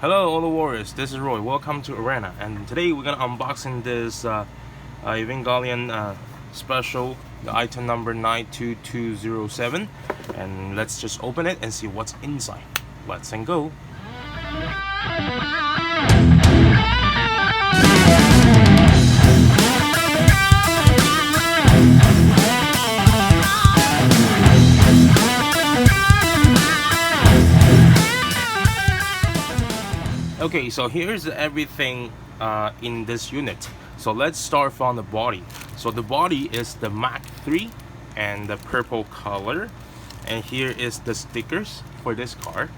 Hello all the warriors, this is Roy. Welcome to Arena, and today we're gonna unboxing this Evangelion special, the item number 92207, and let's just open it and see what's inside. Let's go. Okay, so here's everything in this unit. So let's start from the body. So the body is the Mach 3 and the purple color, and here is the stickers for this car.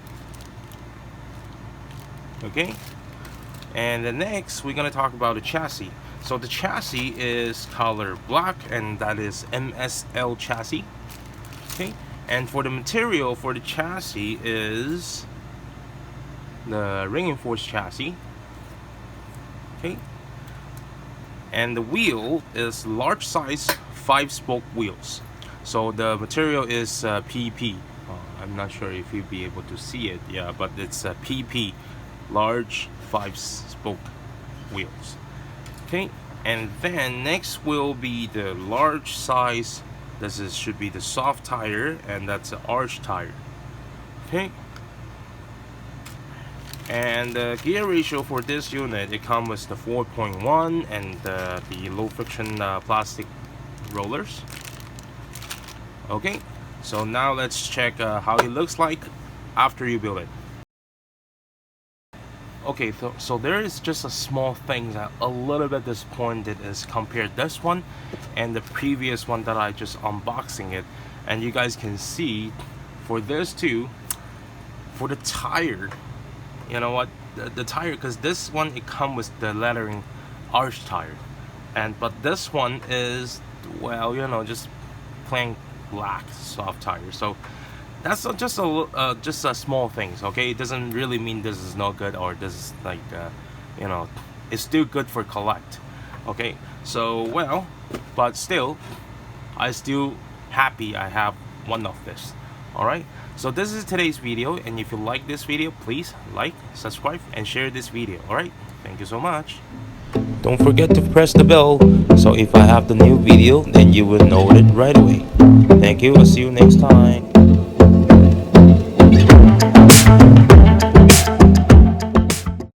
Okay, and the next we're gonna talk about the chassis. So the chassis is color black, and that is Msl Chassis. Okay, and for the material for the chassis is the reinforced chassis. Okay, and the wheel is large size 5-spoke wheels. So the material is PP. I'm not sure if you'll be able to see it, yeah, but it's PP, large 5-spoke wheels. Okay, and then next will be the large size. Should be the soft tire, and that's an arch tire. Okay, and the gear ratio for this unit, it comes with the 4.1 and the low friction plastic rollers. Okay, so now let's check how it looks like after you build it. Okay, so there is just a small thing that a little bit disappointed is compared this one and the previous one that I just unboxing it, and you guys can see for this too, for the tire, you know what, the tire, because this one it comes with the lettering arch tire, but this one is, well, you know, just plain black soft tire. So that's just a small things. Okay, it doesn't really mean this is no good or this is like you know, it's still good for collect. Okay, so well, but still I still happy I have one of this. Alright, so this is today's video, and if you like this video, please like, subscribe, and share this video. Alright, thank you so much. Don't forget to press the bell, so if I have the new video, then you will know it right away. Thank you, I'll see you next time.